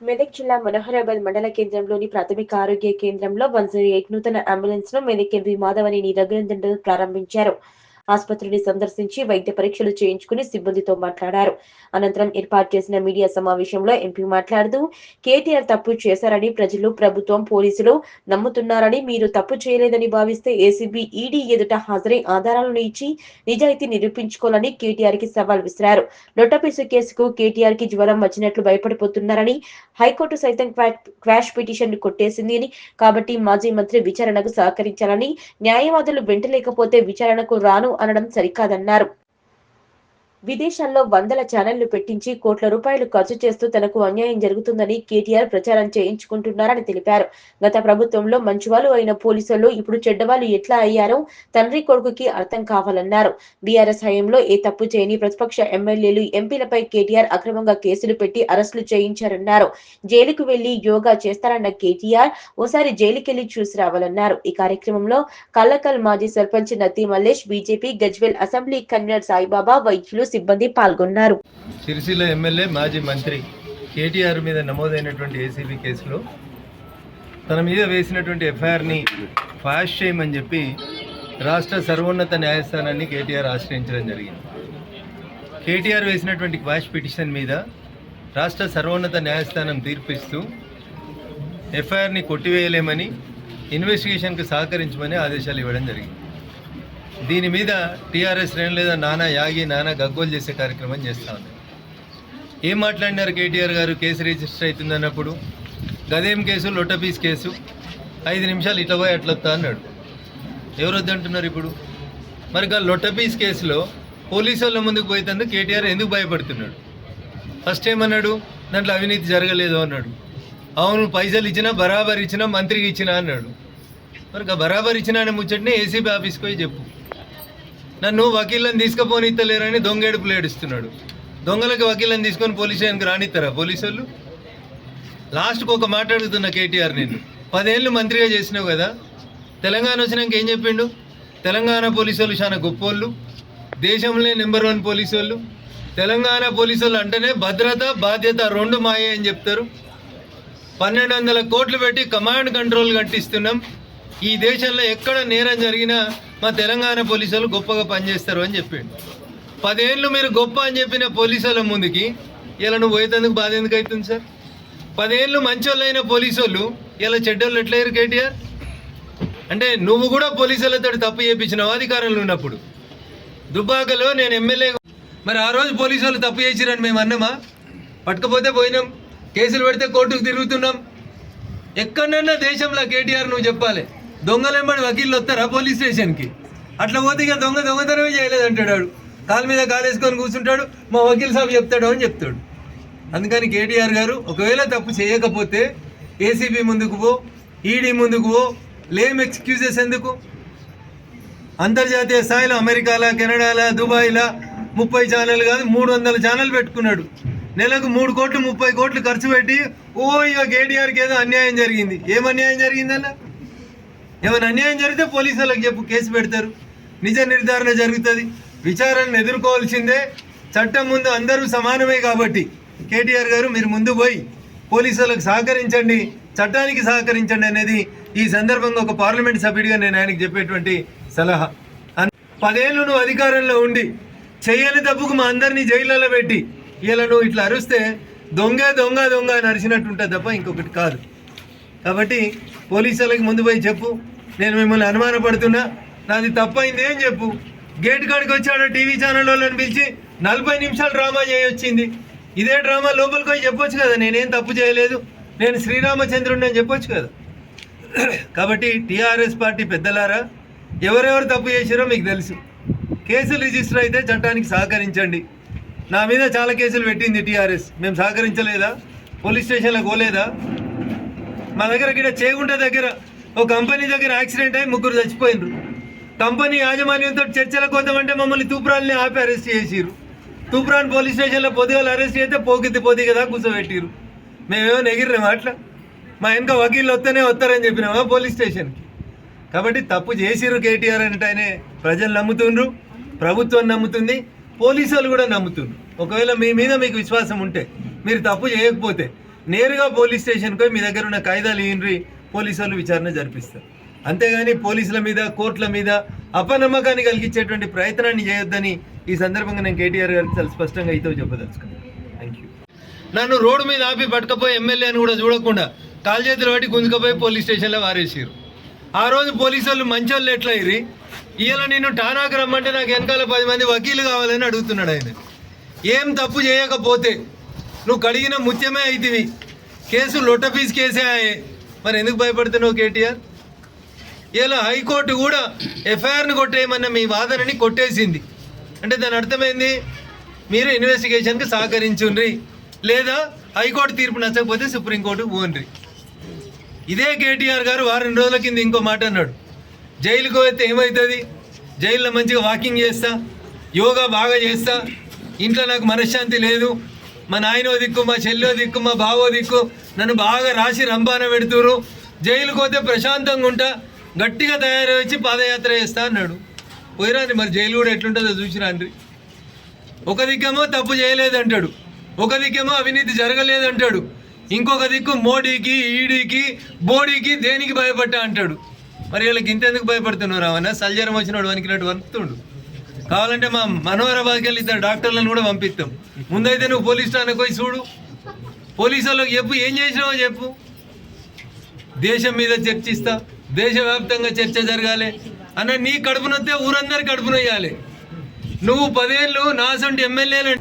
మెదక్ జిల్లా మనోహరాబాద్ మండల కేంద్రంలోని ప్రాథమిక ఆరోగ్య కేంద్రంలో 108 నూతన అంబులెన్స్ ను మెదక్ ఎంపీ మాధవని రఘునందన్ ప్రారంభించారు. ఆసుపత్రిని సందర్శించి వైద్య పరీక్షలు చేయించుకుని సిబ్బందితో మాట్లాడారు. అనంతరం ఏర్పాటు చేసిన మీడియా సమావేశంలో ఎంపీ మాట్లాడుతూ, కేటీఆర్ తప్పు చేశారని ప్రజలు, ప్రభుత్వం, పోలీసులు నమ్ముతున్నారని, మీరు తప్పు చేయలేదని భావిస్తే ఏసీబీ, ఈడీ ఎదుట హాజరై ఆధారాలను ఇచ్చి నిజాయితీ నిరూపించుకోవాలని కేటీఆర్ కి సవాల్ విసిరారు. లొట్టపీసు కేసుకు కేటీఆర్ కి జ్వరం వచ్చినట్లు భయపడిపోతున్నారని, హైకోర్టు సైతం క్వాష్ పిటిషన్ కొట్టేసింది అని, కాబట్టి మాజీ మంత్రి విచారణకు సహకరించాలని, న్యాయవాదులు వెంటలేకపోతే విచారణకు రాను అనడం సరికాదన్నారు. విదేశాల్లో 100 ఛానళ్లు పెట్టించి కోట్ల రూపాయలు ఖర్చు చేస్తూ తనకు అన్యాయం జరుగుతుందని కేటీఆర్ ప్రచారం చేయించుకుంటున్నారని తెలిపారు. గత ప్రభుత్వంలో మంచివాళ్ళు అయిన పోలీసులు ఇప్పుడు చెడ్డవాళ్ళు ఎట్లా అయ్యారో తండ్రి కొడుకుకి అర్థం కావాలన్నారు. బీఆర్ఎస్ హయాంలో ఏ తప్పు చేయని ప్రతిపక్ష ఎమ్మెల్యేలు, ఎంపీలపై కేటీఆర్ అక్రమంగా కేసులు పెట్టి అరెస్టులు చేయించారన్నారు. జైలుకు వెళ్లి యోగా చేస్తారన్న కేటీఆర్ ఓసారి జైలుకెళ్లి చూసి రావాలన్నారు. ఈ కార్యక్రమంలో కల్లకల్ మాజీ సర్పంచ్ నత్తి Mallesh, BJP Gajwel assembly convener Saibaba, వైద్యులు, సిబ్బంది పాల్గొన్నారు. సిరిసిల్ల ఎమ్మెల్యే, మాజీ మంత్రి కేటీఆర్ మీద నమోదైనటువంటి ఏసీబీ కేసులో తన మీద వేసినటువంటి ఎఫ్ఐఆర్ని క్వాష్ చేయమని చెప్పి రాష్ట్ర సర్వోన్నత న్యాయస్థానాన్ని కేటీఆర్ ఆశ్రయించడం జరిగింది. కేటీఆర్ వేసినటువంటి క్వాష్ పిటిషన్ మీద రాష్ట్ర సర్వోన్నత న్యాయస్థానం తీర్పిస్తూ ఎఫ్ఐఆర్ని కొట్టివేయలేమని, ఇన్వెస్టిగేషన్కు సహకరించమని ఆదేశాలు ఇవ్వడం జరిగింది. దీని మీద టీఆర్ఎస్ శ్రేణులు లేదా నానా యాగి, నానా గగ్గోలు చేసే కార్యక్రమం చేస్తూ ఉంది. ఏం మాట్లాడినారు కేటీఆర్ గారు? కేసు రిజిస్టర్ అవుతుంది అన్నప్పుడు గదేం కేసు, లొట్టపీస్ కేసు, 5 నిమిషాలు ఇట్లా పోయి అట్లా వస్తా అన్నాడు. ఎవరు వద్దంటున్నారు ఇప్పుడు? మరి లొట్టపీస్ కేసులో పోలీసు వాళ్ళ ముందుకు పోయేందుకు కేటీఆర్ ఎందుకు భయపడుతున్నాడు? ఫస్ట్ ఏమన్నాడు? దాంట్లో అవినీతి జరగలేదు అన్నాడు. అవును, పైసలు ఇచ్చినా, బరాబర్ ఇచ్చినా, మంత్రికి ఇచ్చినా అన్నాడు. మరి బరాబర్ ఇచ్చినా అనే ముచ్చటనే ఏసీబీ ఆఫీస్కి పోయి చెప్పు. నన్ను వకీళ్ళని తీసుకుపోనిత్తలేరని దొంగేడుపులు ఏడుస్తున్నాడు. దొంగలకు వకీళ్ళని తీసుకొని పోలీస్ స్టేషన్కి రానిస్తారా పోలీసు వాళ్ళు? లాస్ట్కి ఒక మాట అడుగుతున్నా కేటీఆర్, నేను 10 ఏళ్ళు మంత్రిగా చేసినావు కదా, తెలంగాణ వచ్చినాక ఏం చెప్పిండు? తెలంగాణ పోలీసు వాళ్ళు చాలా గొప్పోళ్ళు, దేశంలో నెంబర్ 1 పోలీసు వాళ్ళు, తెలంగాణ పోలీసు వాళ్ళు అంటేనే భద్రత బాధ్యత 2 మాయే అని చెప్తారు. 1200 కోట్లు పెట్టి కమాండ్ కంట్రోల్ కట్టిస్తున్నాం. ఈ దేశంలో ఎక్కడ నేరం జరిగినా మా తెలంగాణ పోలీసు వాళ్ళు గొప్పగా పనిచేస్తారు అని చెప్పిండు. 10 ఏళ్ళు మీరు గొప్ప అని చెప్పిన పోలీసు వాళ్ళ ముందుకి ఇలా నువ్వు పోయేందుకు బాధ ఎందుకు అవుతుంది సార్? 10 ఏళ్ళు మంచోళ్ళు అయిన పోలీసు వాళ్ళు ఇలా చెడ్డోళ్ళు ఎట్లయ్యారు కేటీఆర్? అంటే నువ్వు కూడా పోలీసు వాళ్ళతో తప్పు చేయించినావు అధికారంలో ఉన్నప్పుడు. దుబ్బాకలో నేను ఎమ్మెల్యే, మరి ఆ రోజు పోలీసు వాళ్ళు తప్పు చేసిరని మేము అన్నామా? పట్టుకపోతే పోయినాం, కేసులు పెడితే కోర్టుకు తిరుగుతున్నాం. ఎక్కడన్నా దేశంలో కేటీఆర్ నువ్వు చెప్పాలి, దొంగలెంబడి వకీళ్ళు వస్తారా పోలీస్ స్టేషన్కి? అట్లా పోతే ఇక దొంగతనమే చేయలేదు అంటాడు, కాలు మీద కాలేసుకొని కూర్చుంటాడు, మా వకీల్ సాబ్ చెప్తాడు అని చెప్తాడు. అందుకని కేటీఆర్ గారు ఒకవేళ తప్పు చేయకపోతే ఏసీబీ ముందుకు పో, ఈడీ ముందుకు పో, లేమ్ ఎక్స్క్యూజెస్ ఎందుకు? అంతర్జాతీయ స్థాయిలో అమెరికాలో, కెనడాలో, దుబాయ్లో 30 ఛానల్ కాదు 300 ఛానల్ పెట్టుకున్నాడు. నెలకు 3 కోట్లు 30 కోట్లు ఖర్చు పెట్టి ఇక కేటీఆర్కి ఏదో అన్యాయం జరిగింది. ఏం అన్యాయం జరిగిందన్న? ఏమైనా అన్యాయం జరిగితే పోలీసులకు చెప్పు, కేసు పెడతారు, నిజ నిర్ధారణ జరుగుతుంది, విచారణను ఎదుర్కోవాల్సిందే. చట్టం ముందు అందరూ సమానమే కాబట్టి కేటీఆర్ గారు మీరు ముందు పోయి పోలీసులకు సహకరించండి, చట్టానికి సహకరించండి అనేది ఈ సందర్భంగా ఒక పార్లమెంట్ సభ్యుడిగా నేను ఆయనకు చెప్పేటువంటి సలహా. 10 ఏళ్ళు నువ్వు అధికారంలో ఉండి చేయని తప్పుకు మా అందరినీ జైళ్ళలో పెట్టి ఇలా నువ్వు ఇట్లా అరుస్తే దొంగ దొంగ దొంగ అని అరిచినట్టు ఉంటుంది తప్ప ఇంకొకటి కాదు. కాబట్టి పోలీసులకి ముందు పోయి చెప్పు, నేను మిమ్మల్ని అనుమానపడుతున్నా, నాది తప్పైంది ఏం చెప్పు. గేట్ కాడికి వచ్చాడు టీవీ ఛానల్ వాళ్ళని పిలిచి 40 నిమిషాలు డ్రామా చేయొచ్చింది. ఇదే డ్రామా లోపలికి పోయి చెప్పొచ్చు కదా, నేనేం తప్పు చేయలేదు, నేను శ్రీరామచంద్రుడిని అని చెప్పొచ్చు కదా. కాబట్టి టీఆర్ఎస్ పార్టీ పెద్దలారా, ఎవరెవరు తప్పు చేశారో మీకు తెలుసు. కేసులు రిజిస్టర్ అయితే చట్టానికి సహకరించండి. నా మీద చాలా కేసులు పెట్టింది టీఆర్ఎస్, మేము సహకరించలేదా? పోలీస్ స్టేషన్లకు పోలేదా? మా దగ్గర ఇక్కడ చేగుంట దగ్గర ఒక కంపెనీ దగ్గర యాక్సిడెంట్ అయ్యి 3 చచ్చిపోయినరు. కంపెనీ యాజమాన్యంతో చర్చలకు వద్దామంటే మమ్మల్ని తూప్రాన్ని ఆపి అరెస్ట్ చేసిరు. తూప్రాన్ పోలీస్ స్టేషన్లో పొద్దుగాలు అరెస్ట్ చేస్తే పోకి కదా కూర్చోబెట్టిరు. మేమేమో ఎగిరినామా అట్లా? మా వెనక వకీళ్ళు వస్తారని చెప్పినామా పోలీస్ స్టేషన్కి? కాబట్టి తప్పు చేసిరు కేటీఆర్ అంటేనే ప్రజలు నమ్ముతుండ్రు, ప్రభుత్వం నమ్ముతుంది, పోలీసు వాళ్ళు కూడా నమ్ముతుండ్రు. ఒకవేళ మీ మీద మీకు విశ్వాసం ఉంటే, మీరు తప్పు చేయకపోతే నేరుగా పోలీస్ స్టేషన్కి పోయి మీ దగ్గర ఉన్న కాయిదాలు ఇయ్యండి, పోలీసు వాళ్ళు విచారణ జరిపిస్తారు. అంతేగాని పోలీసుల మీద, కోర్టుల మీద అపనమ్మకాన్ని కలిగించేటువంటి ప్రయత్నాన్ని చేయొద్దని ఈ సందర్భంగా నేను కేటీఆర్ గారికి చాలా స్పష్టంగా అయితే చెప్పదలుచుకున్నాను. Thank you. నన్ను రోడ్డు మీద ఆపి పట్టుకపోయి ఎమ్మెల్యే అని కూడా చూడకుండా కాలు చేతులు పట్టి గుంజుకపోయి పోలీస్ స్టేషన్లో వారేసారు. ఆ రోజు పోలీసు వాళ్ళు మంచోళ్ళు ఎట్లా అయ్యి ఇవాళ నేను ఠానాకు రమ్మంటే నాకు వెనకాల 10 మంది వకీలు కావాలని అడుగుతున్నాడు ఆయన. ఏం తప్పు చేయకపోతే నువ్వు కడిగిన ముత్యమే అవుతుంది, కేసు లొట్టపీస్ కేసే అయ్యే, మరి ఎందుకు భయపడుతున్నావు కేటీఆర్? ఇలా హైకోర్టు కూడా ఎఫ్ఐఆర్ని కొట్టేయమన్న మీ వాదనని కొట్టేసింది. అంటే దాని అర్థమైంది, మీరు ఇన్వెస్టిగేషన్కి సహకరించుండ్రి, లేదా హైకోర్టు తీర్పు నచ్చకపోతే సుప్రీంకోర్టుకు పోండ్రి. ఇదే కేటీఆర్ గారు వారం రోజుల కింద ఇంకో మాట అన్నాడు, జైలుకు పోతే ఏమవుతుంది, జైల్లో మంచిగా వాకింగ్ చేస్తా, యోగా బాగా చేస్తా, ఇంట్లో నాకు మనశ్శాంతి లేదు, మా నాయనో దిక్కు, మా చెల్లో దిక్కు, మా బావో దిక్కు నన్ను బాగా రాసి రంపాన పెడుతురు, జైలుకు పోతే ప్రశాంతంగా ఉంటా, గట్టిగా తయారు వచ్చి పాదయాత్ర చేస్తా అన్నాడు. పోయిరాండి, మరి జైలు కూడా ఎట్లుంటుందో చూసిరాండ్రి. ఒక దిక్కేమో తప్పు చేయలేదంటాడు, ఒక దిక్కేమో అవినీతి జరగలేదంటాడు, ఇంకొక దిక్కు మోడీకి, ఈడీకి, బోడీకి దేనికి భయపడ్డా అంటాడు. మరి వీళ్ళకి ఇంతెందుకు భయపడుతున్నారు? అవన్నా సల్జరం వచ్చినాడు వణికినట్టు వణుకుతుండు. కావాలంటే మా మనోహరాబాద్కి వెళ్ళి 2 డాక్టర్లను కూడా పంపిస్తాం. ముందైతే నువ్వు పోలీస్ స్టేషన్కి పోయి చూడు, పోలీసు వాళ్ళకి చెప్పు ఏం చేసినావో చెప్పు. దేశం మీద చర్చిస్తా, దేశవ్యాప్తంగా చర్చ జరగాలి అన్న నీ కడుపునొస్తే ఊరందరి కడుపునొయ్యాలి. నువ్వు 10 ఏళ్ళు నాసంటి ఎమ్మెల్యేలు.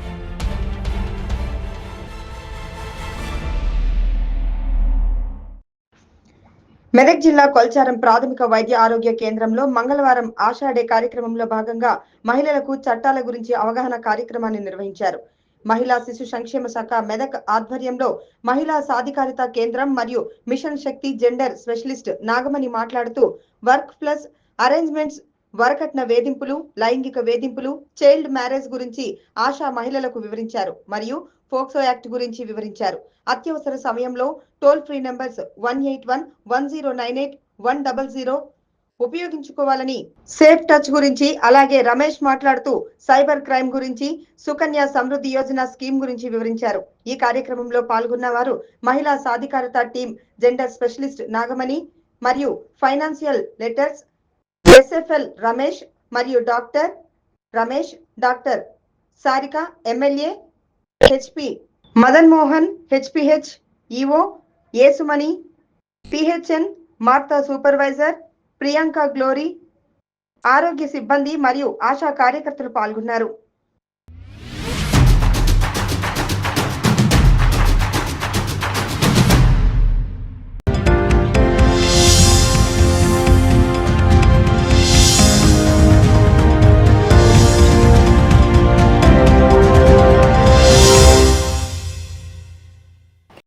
మెదక్ జిల్లా కొల్చారం ప్రాథమిక వైద్య ఆరోగ్య కేంద్రంలో మంగళవారం ఆషాఢే కార్యక్రమంలో భాగంగా మహిళలకు చట్టాల గురించి అవగాహన కార్యక్రమాన్ని నిర్వహించారు. మహిళా శిశు సంక్షేమ శాఖ మెదక్ ఆధ్వర్యంలో మహిళా సాధికారిత కేంద్రం మరియు మిషన్ శక్తి జెండర్ స్పెషలిస్ట్ నాగమణి మాట్లాడుతూ వర్క్ ప్లస్ అరేంజ్మెంట్స్, వరకట్న వేధింపులు, లైంగిక వేధింపులు, చైల్డ్ మ్యారేజ్ గురించి ఆశా మహిళలకు వివరించారు. మరియు పోక్సో యాక్ట్ గురించి వివరించారు. అత్యవసర సమయంలో టోల్ ఫ్రీ నంబర్స్ 181, 1098, 100 ఉపయోగించుకోవాలని, సేఫ్ టచ్ గురించి, అలాగే రమేష్ మాట్లాడుతూ సైబర్ క్రైమ్ గురించి, సుకన్య సమృద్ధి యోజన స్కీమ్ గురించి వివరించారు. ఈ కార్యక్రమంలో పాల్గొన్న వారు మహిళా సాధికారత టీం జెండర్ స్పెషలిస్ట్ నాగమణి మరియు ఫైనాన్షియల్ లెటర్స్ SFL రమేష్ మరియు doctor Ramesh, doctor Sarika, MLA HP Madan Mohan, HPH EO Esumani, PHN Martha supervisor Priyanka Glory, ఆరోగ్య సిబ్బంది మరియు ఆశా కార్యకర్తలు పాల్గొన్నారు.